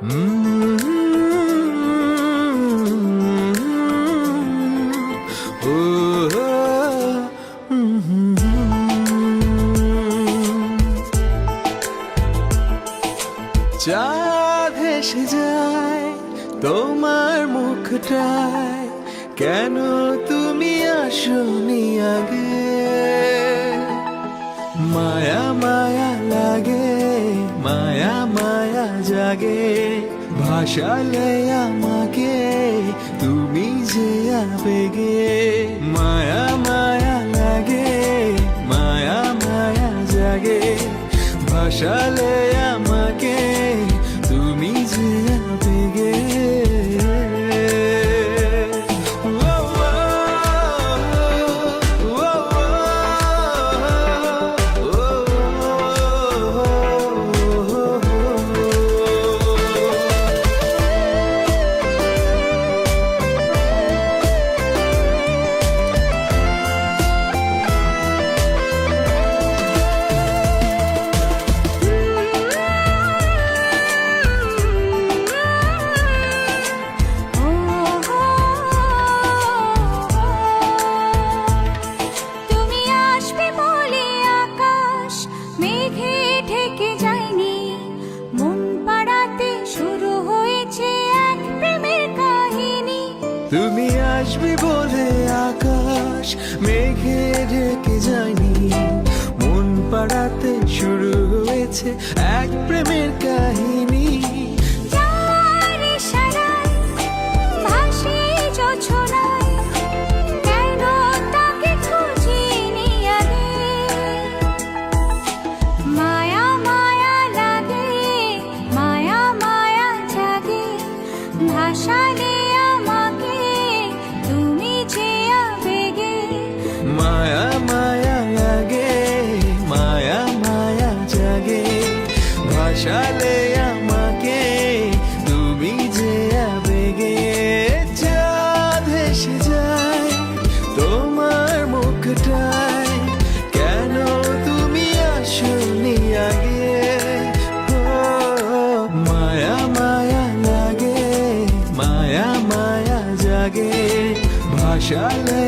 চাঁদ হেসে যায় তোমার মুখটায়, কেন তুমি আসনি আগে? মায়া মায়া লাগে, মায়া মায়া জাগে, ভাসালে আমাকে তুমি যে আবেগে। মায়া মায়া লাগে, মায়া মায়া জাগে, ভাসালে আমাকে তুমি যে আবেগে। তুমি আসবে বলে আকাশ মেঘে ঢেকে যায়নি, মন পাড়াতে শুরু হয়েছে এক প্রেমের কাহিনী। মায়া মায়া লাগে, মায়া মায়া জাগে, ভাসালে আমাকে তুমি যে আবেগে। চাঁদ হেসে যায় তোমার মুখটায়, কেন তুমি আসনি আগে? মায়া মায়া লাগে, মায়া মায়া জাগে, ভাসালে